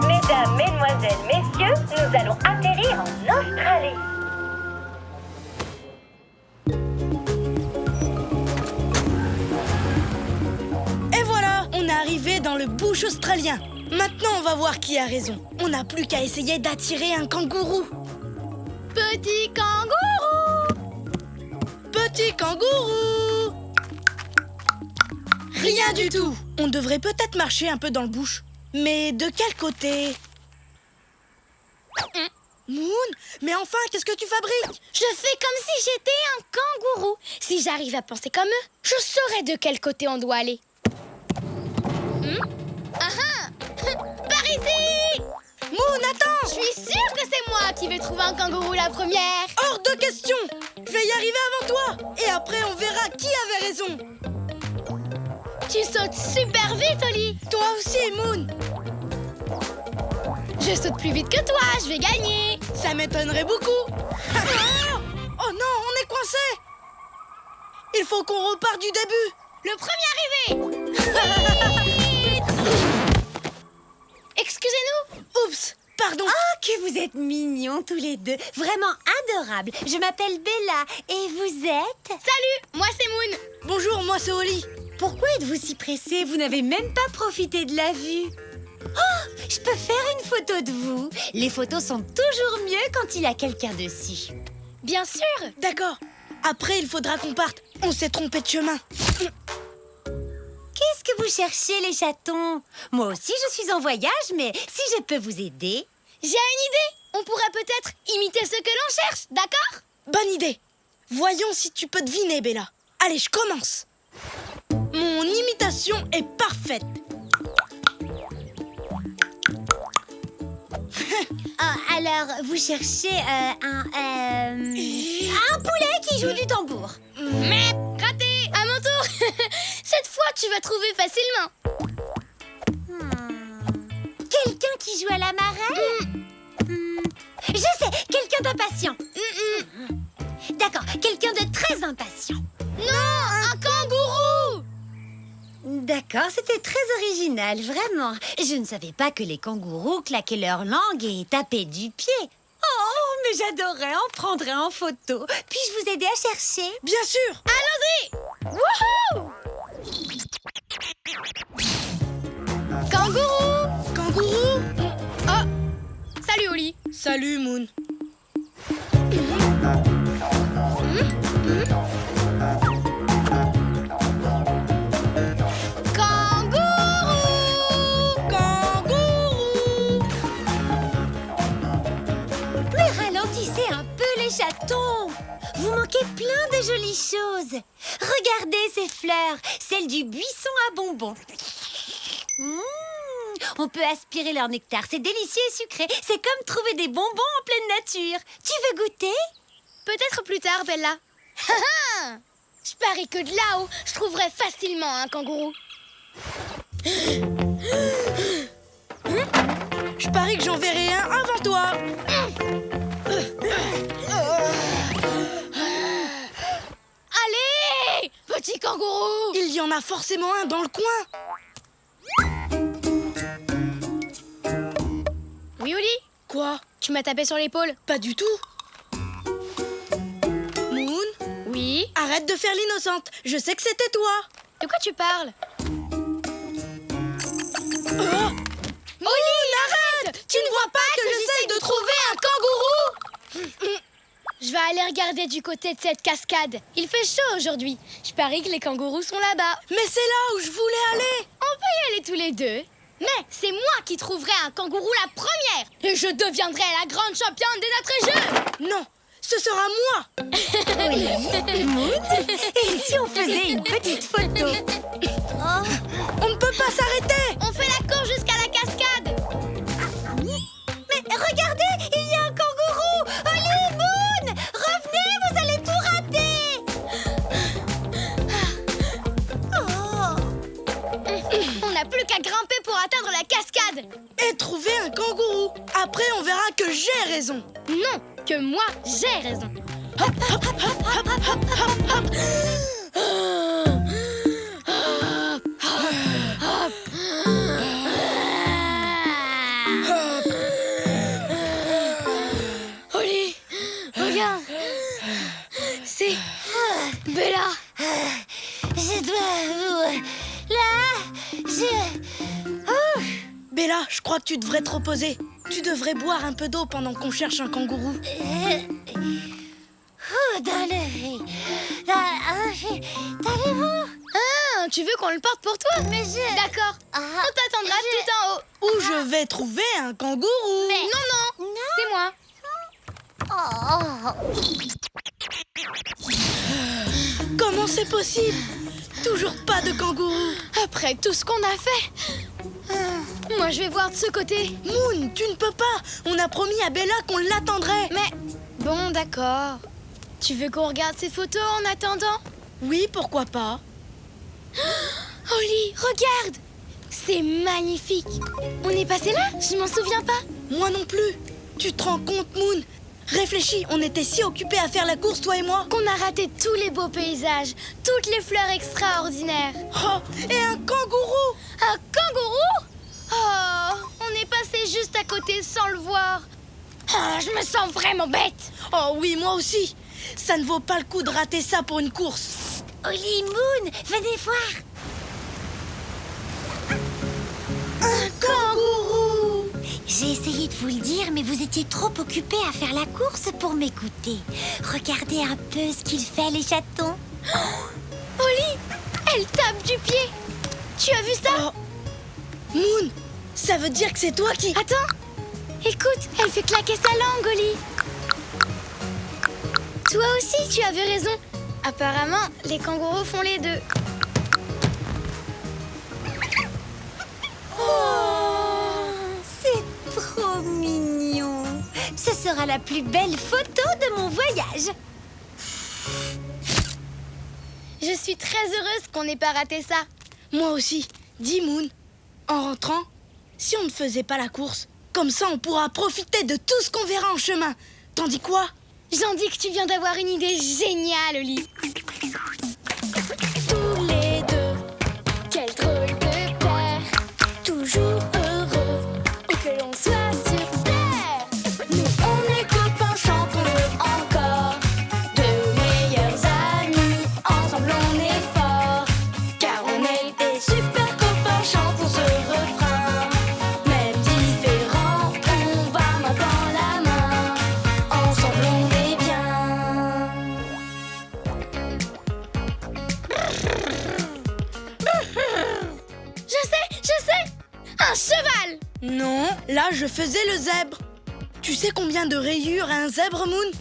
Mesdames, mesdemoiselles, messieurs, nous allons atterrir en Australie. Et voilà, on est arrivé dans le bush australien. Maintenant, on va voir qui a raison. On n'a plus qu'à essayer d'attirer un kangourou. Petit kangourou. Petit kangourou! Rien du tout. On devrait peut-être marcher un peu dans le bush. Mais de quel côté? Moon, mais enfin, qu'est-ce que tu fabriques? Je fais comme si j'étais un kangourou. Si j'arrive à penser comme eux, je saurai de quel côté on doit aller. Par ici! Moon, attends! Je suis sûre que c'est moi qui vais trouver un kangourou la première. Hors de question! Je vais y arriver avant toi! Et après, on verra qui avait raison! Tu sautes super vite, Oli. Toi aussi, Moon! Je saute plus vite que toi, je vais gagner. Ça m'étonnerait beaucoup! Oh non, on est coincé! Il faut qu'on reparte du début! Le premier arrivé. Excusez-nous. Oups, pardon. Oh, que vous êtes mignons tous les deux. Vraiment adorables. Je m'appelle Bella. Et vous êtes? Salut, moi c'est Moon. Bonjour, moi c'est Oli. Pourquoi êtes-vous si pressés? Vous n'avez même pas profité de la vue. Oh, je peux faire une photo de vous. Les photos sont toujours mieux quand il y a quelqu'un dessus. Bien sûr. D'accord. Après, il faudra qu'on parte. On s'est trompé de chemin. Qu'est-ce que vous cherchez, les chatons? Moi aussi, je suis en voyage, mais si je peux vous aider... J'ai une idée. On pourrait peut-être imiter ce que l'on cherche, d'accord? Bonne idée. Voyons si tu peux deviner, Bella. Allez, je commence. Mon imitation est parfaite. Alors, vous cherchez un poulet qui joue du tambour. Mais raté. À mon tour. Cette fois, tu vas trouver facilement. Quelqu'un qui joue à la marelle? Je sais, quelqu'un d'impatient. D'accord, quelqu'un de très impatient. Non, un kangourou. D'accord, c'était très original, vraiment. Je ne savais pas que les kangourous claquaient leur langue et tapaient du pied. Oh, mais j'adorerais en prendre un en photo. Puis-je vous aider à chercher? Bien sûr. Allons-y. Wouhou! Kangourou. Kangourou. Oh, salut Oli. Salut, Moon. Chatons, vous manquez plein de jolies choses. Regardez ces fleurs, celles du buisson à bonbons. On peut aspirer leur nectar, c'est délicieux et sucré. C'est comme trouver des bonbons en pleine nature. Tu veux goûter? Peut-être plus tard, Bella. Je parie que de là-haut, je trouverai facilement un kangourou. Je parie que j'en verrai un avant toi. Allez, petit kangourou. Il y en a forcément un dans le coin. Oui, Oli? Quoi? Tu m'as tapé sur l'épaule? Pas du tout. Moon? Oui? Arrête de faire l'innocente. Je sais que c'était toi. De quoi tu parles? Oli, arrête! Tu ne vois pas que j'essaye de trouver un kangourou? Je vais aller regarder du côté de cette cascade. Il fait chaud aujourd'hui. Je parie que les kangourous sont là-bas. Mais c'est là où je voulais aller. On peut y aller tous les deux. Mais c'est moi qui trouverai un kangourou la première. Et je deviendrai la grande championne de notre jeu. Non, ce sera moi. Oui, Moon. Et si on faisait une petite photo? On ne peut pas s'arrêter. On fait la course jusqu'à la cascade. Mais regardez, il y a un kangourou. Allez, Moon, revenez, vous allez tout rater. On n'a plus qu'à grimper pour atteindre la cascade. Et trouver un kangourou. Après, on verra que j'ai raison. Non, que moi, j'ai raison. Oli, regarde. C'est Bella. Je dois... Bella, je crois que tu devrais te reposer. Tu devrais boire un peu d'eau pendant qu'on cherche un kangourou. Ah, tu veux qu'on le porte pour toi? Mais D'accord. On t'attendra tout en haut. Où je vais trouver un kangourou. Mais non, c'est moi. Comment c'est possible? Toujours pas de kangourou. Après tout ce qu'on a fait. Moi, je vais voir de ce côté. Moon, tu ne peux pas. On a promis à Bella qu'on l'attendrait. Mais bon, d'accord. Tu veux qu'on regarde ces photos en attendant? Oui, pourquoi pas. Oli, regarde. C'est magnifique. On est passé là? Je m'en souviens pas. Moi non plus. Tu te rends compte, Moon? Réfléchis, on était si occupés à faire la course, toi et moi. Qu'on a raté tous les beaux paysages, toutes les fleurs extraordinaires. Oh, et un kangourou. Un kangourou? Oh, on est passé juste à côté sans le voir. Oh, je me sens vraiment bête. Oh oui, moi aussi. Ça ne vaut pas le coup de rater ça pour une course. Oli, Moon, venez voir. Un kangourou. J'ai essayé de vous le dire, mais vous étiez trop occupés à faire la course pour m'écouter. Regardez un peu ce qu'il fait, les chatons. Oli, elle tape du pied. Tu as vu ça? Moon, ça veut dire que c'est toi qui... Attends, écoute, elle fait claquer sa langue, Oli. Toi aussi, tu avais raison. Apparemment, les kangourous font les deux. Oh, c'est trop mignon. Ce sera la plus belle photo de mon voyage. Je suis très heureuse qu'on n'ait pas raté ça. Moi aussi. Dis, Moon, en rentrant, si on ne faisait pas la course, comme ça on pourra profiter de tout ce qu'on verra en chemin. T'en dis quoi? J'en dis que tu viens d'avoir une idée géniale, Oli. Tous les deux, quel drôle de paire. Toujours heureux, où que l'on soit sur terre. Nous on est copains, chantons-le encore. Deux meilleurs amis, ensemble on est forts. Car on est des super copains, chantons ce refrain. Même différents, on va main dans la main. Ensemble on est bien. Je sais, un cheval. Non, là je faisais le zèbre. Tu sais combien de rayures a un zèbre, Moon?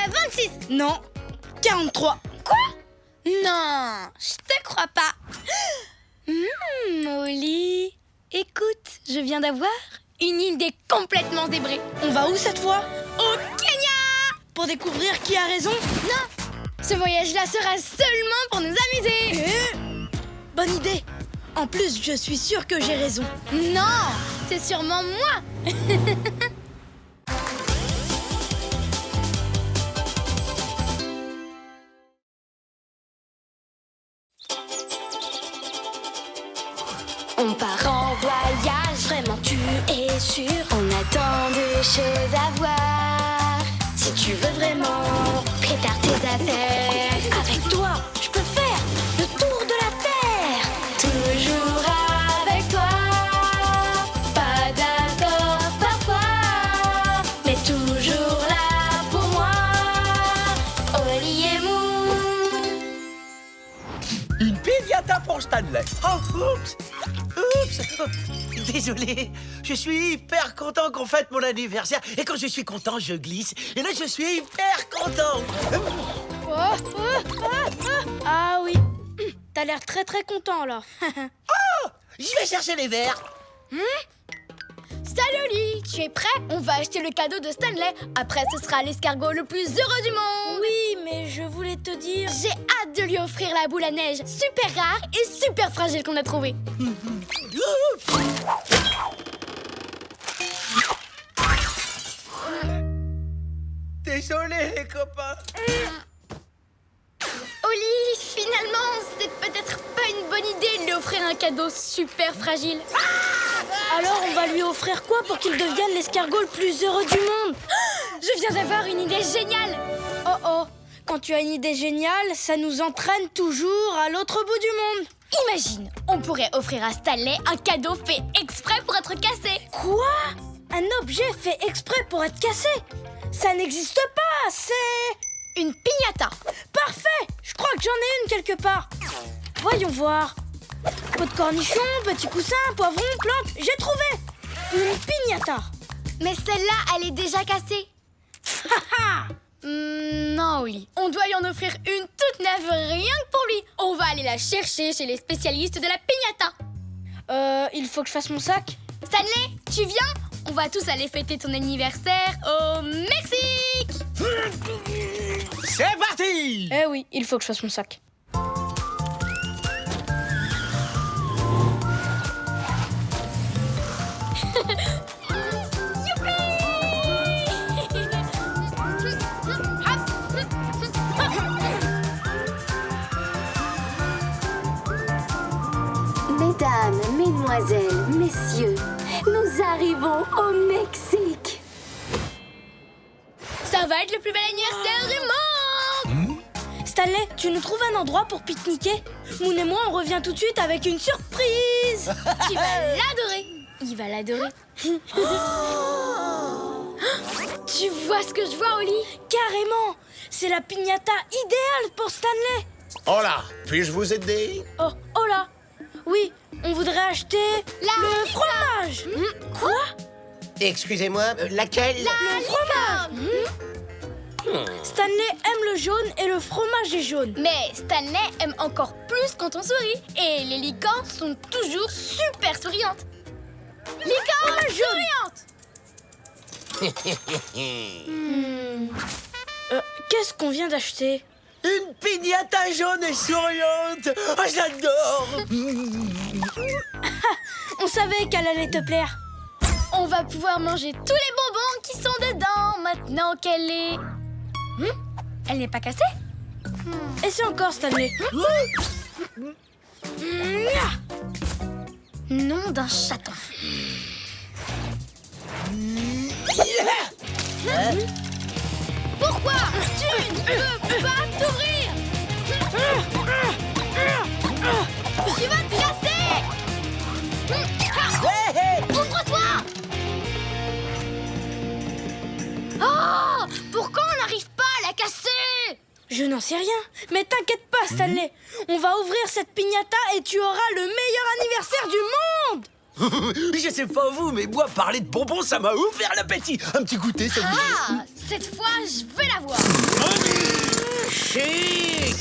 26. Non, 43. Quoi? Non, je te crois pas. Oli, écoute, je viens d'avoir une idée complètement zébrée. On va où cette fois? Au Kenya! Pour découvrir qui a raison? Non, ce voyage-là sera seulement pour nous amuser. Bonne idée. En plus, je suis sûre que j'ai raison. Non, c'est sûrement moi. On part en voyage, vraiment tu es sûr. On a tant de choses à voir. Si tu veux vraiment prépare tes affaires. Avec toi, je peux faire le tour de la terre. Toujours avec toi. Pas d'accord parfois, mais toujours là pour moi. piñata pour Stanley. Oh, oups. Désolé, je suis hyper content qu'on fête mon anniversaire. Et quand je suis content, je glisse. Et là, je suis hyper content. Ah oui, t'as l'air très content là. Oh, je vais chercher les verres. Salut Oli, tu es prêt? On va acheter le cadeau de Stanley. Après, ce sera l'escargot le plus heureux du monde. Oui, mais je voulais te dire... J'ai hâte de lui offrir la boule à neige super rare et super fragile qu'on a trouvée. Désolé, les copains. Oli, finalement, c'est peut-être pas une bonne idée de lui offrir un cadeau super fragile. Alors on va lui offrir quoi pour qu'il devienne l'escargot le plus heureux du monde? Je viens d'avoir une idée géniale. Oh, quand tu as une idée géniale, ça nous entraîne toujours à l'autre bout du monde. Imagine, on pourrait offrir à Stanley un cadeau fait exprès pour être cassé. Quoi? Un objet fait exprès pour être cassé? Ça n'existe pas, c'est... Une piñata. Parfait! Je crois que j'en ai une quelque part. Voyons voir. Pot de cornichon, petit coussin, poivron, plante, j'ai trouvé! Une piñata. Mais celle-là, elle est déjà cassée. Non, Oli. On doit lui en offrir une toute neuve rien que pour lui. On va aller la chercher chez les spécialistes de la piñata. Il faut que je fasse mon sac. Stanley, tu viens? On va tous aller fêter ton anniversaire au Mexique. C'est parti! Eh oui, il faut que je fasse mon sac. Mesdames, mesdemoiselles, messieurs, nous arrivons au Mexique. Ça va être le plus bel anniversaire du monde. Stanley, tu nous trouves un endroit pour pique-niquer? Moon et moi, on revient tout de suite avec une surprise. Tu vas l'adorer. Il va l'adorer. Tu vois ce que je vois, Oli? Carrément. C'est la piñata idéale pour Stanley. Oh là, puis-je vous aider? Oh là. Oui, on voudrait acheter le fromage. Quoi? Excusez-moi, laquelle? Le fromage. Stanley aime le jaune et le fromage est jaune. Mais Stanley aime encore plus quand on sourit. Et les licornes sont toujours super souriantes. Licorne souriante. Qu'est-ce qu'on vient d'acheter? Une piñata jaune et souriante. Oh, j'adore. On savait qu'elle allait te plaire. On va pouvoir manger tous les bonbons qui sont dedans maintenant qu'elle est... Elle n'est pas cassée? Et c'est encore Stanley. Nom d'un chaton. Pourquoi tu ne peux pas t'ouvrir? Tu vas te casser. Ouvre-toi. Oh, pourquoi on n'arrive pas à la casser? Je n'en sais rien. Mais t'inquiète pas, Stanley. On va ouvrir cette piñata et tu auras le meilleur anniversaire du monde. Je sais pas vous, mais moi, parler de bonbons, ça m'a ouvert l'appétit. Un petit goûter, ça vous... Ah, cette fois, je vais la voir. Chut!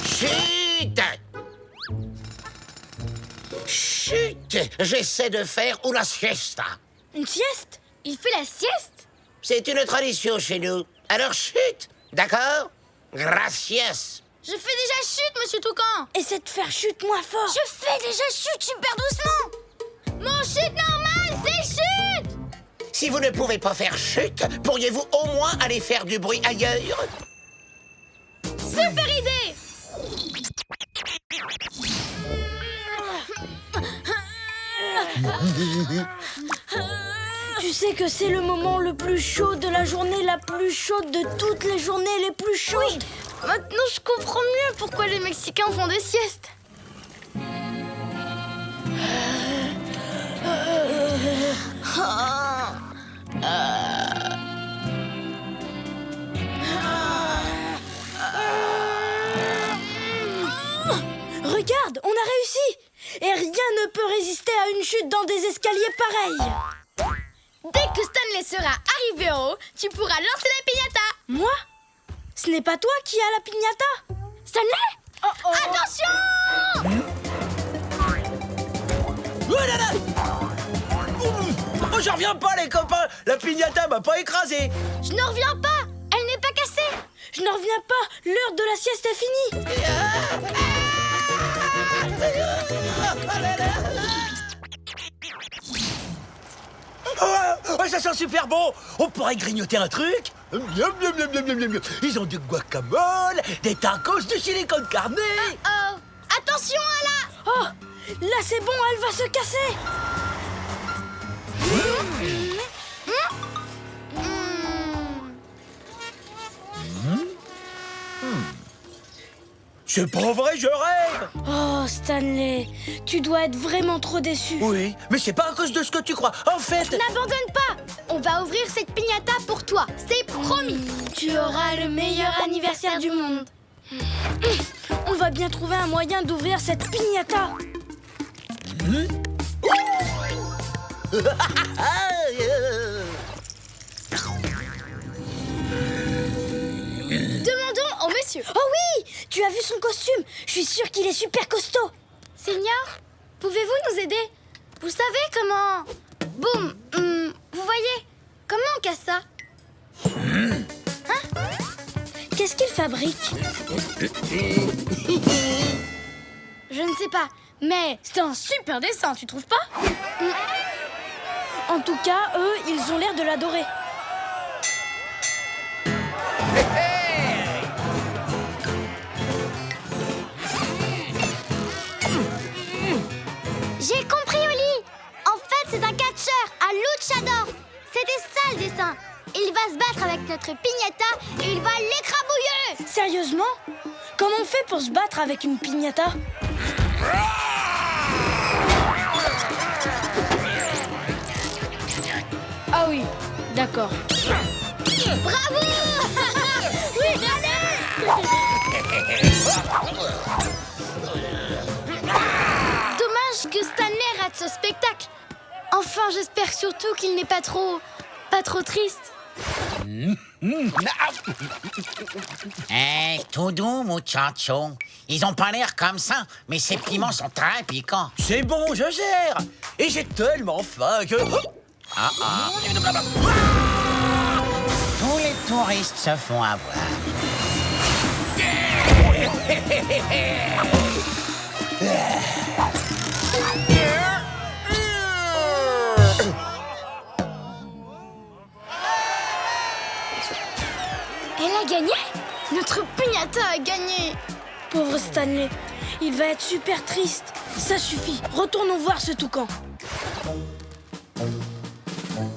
Chut! Chut! J'essaie de faire una siesta. Une sieste? Il fait la sieste? C'est une tradition chez nous. Alors chut! D'accord? Gracias! Je fais déjà chute, monsieur Toucan. Essaie de faire chute moins fort. Je fais déjà chute super doucement. Mon chute normal, c'est chute. Si vous ne pouvez pas faire chute, pourriez-vous au moins aller faire du bruit ailleurs? Super idée. Tu sais que c'est le moment le plus chaud de la journée, la plus chaude de toutes les journées les plus chaudes. Oui. Maintenant, je comprends mieux pourquoi les Mexicains font des siestes. Et rien ne peut résister à une chute dans des escaliers pareils. Dès que Stanley sera arrivé en haut, tu pourras lancer la piñata. Moi? Ce n'est pas toi qui as la piñata? Stanley! Attention! Oh là là! Oh, j'en reviens pas, les copains! La piñata m'a pas écrasé! Je n'en reviens pas! Elle n'est pas cassée! Je n'en reviens pas! L'heure de la sieste est finie! Oh, ça sent super bon! On pourrait grignoter un truc? Ils ont du guacamole, des tacos de silicone carne. Oh! Attention à la... Oh! Là c'est bon, elle va se casser! C'est pas vrai, je rêve! Oh Stanley, tu dois être vraiment trop déçu. Oui, mais c'est pas à cause de ce que tu crois. En fait... N'abandonne pas! On va ouvrir cette piñata pour toi, c'est promis! Tu auras le meilleur anniversaire du monde. On va bien trouver un moyen d'ouvrir cette piñata. Demandons au monsieur. Oh oui! Tu as vu son costume? Je suis sûre qu'il est super costaud. Seigneur, pouvez-vous nous aider? Vous savez comment... Boum! Vous voyez? Comment on casse ça? Qu'est-ce qu'il fabrique? Je ne sais pas, mais c'est un super dessin, tu trouves pas? En tout cas, eux, ils ont l'air de l'adorer. J'ai compris, Oli! En fait, c'est un catcheur, un luchador. C'était ça le dessin. Il va se battre avec notre piñata et il va l'écrabouiller. Sérieusement? Comment on fait pour se battre avec une piñata? Ah oui, d'accord. Bravo! Oui, allez! Dommage que Stanley rate ce spectacle. Enfin, j'espère surtout qu'il n'est pas trop triste. Hey, tout doux, muchacho. Ils ont pas l'air comme ça, mais ces piments sont très piquants. C'est bon, je gère. Et j'ai tellement faim que... Tous les touristes se font avoir. Elle a gagné? Notre piñata a gagné. Pauvre Stanley, il va être super triste. Ça suffit, retournons voir ce toucan.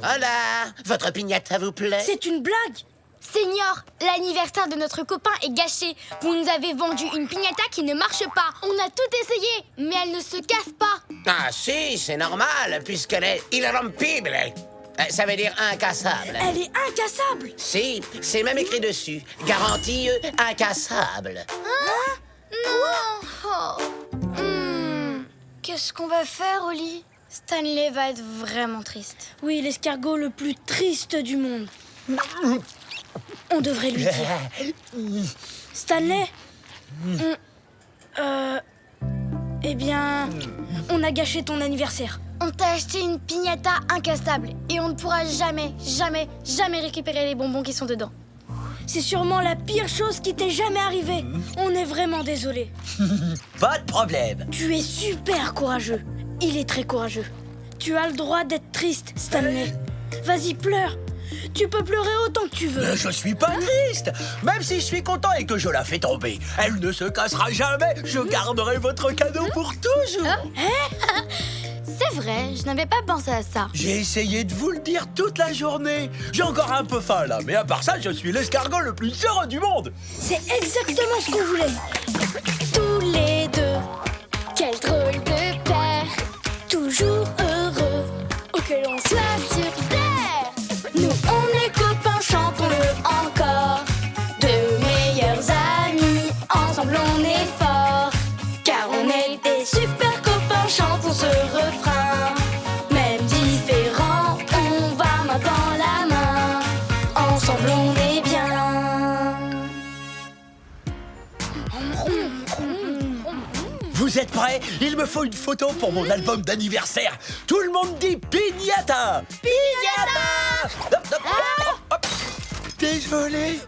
Hola, votre piñata vous plaît? C'est une blague? Seigneur, l'anniversaire de notre copain est gâché. Vous nous avez vendu une piñata qui ne marche pas. On a tout essayé, mais elle ne se casse pas. Ah si, c'est normal, puisqu'elle est irrompible. Ça veut dire incassable. Elle est incassable. Si, c'est même écrit dessus. Garantie incassable. Hein? Non. Oh. Qu'est-ce qu'on va faire, Oli? Stanley va être vraiment triste. Oui, l'escargot le plus triste du monde. On devrait lui dire. Stanley? Eh bien, on a gâché ton anniversaire. On t'a acheté une piñata incassable et on ne pourra jamais récupérer les bonbons qui sont dedans. C'est sûrement la pire chose qui t'est jamais arrivée. On est vraiment désolé. Pas de problème. Tu es super courageux. Il est très courageux. Tu as le droit d'être triste, Stanley. Vas-y, pleure. Tu peux pleurer autant que tu veux. Mais je suis pas triste. Même si je suis content et que je la fais tomber, elle ne se cassera jamais. Je garderai votre cadeau pour toujours. C'est vrai, je n'avais pas pensé à ça. J'ai essayé de vous le dire toute la journée. J'ai encore un peu faim là, mais à part ça, je suis l'escargot le plus heureux du monde. C'est exactement ce qu'on voulait. Tous les deux, quel drôle de père. Toujours heureux, où que l'on soit sur terre. Nous on est copains, chantons-le encore. De meilleurs amis, ensemble on est forts. Car on est des super copains, chantons-le. Vous êtes prêts? Il me faut une photo pour mon album d'anniversaire. Tout le monde dit piñata. Piñata. Hop, hop, hop, hop. Désolé.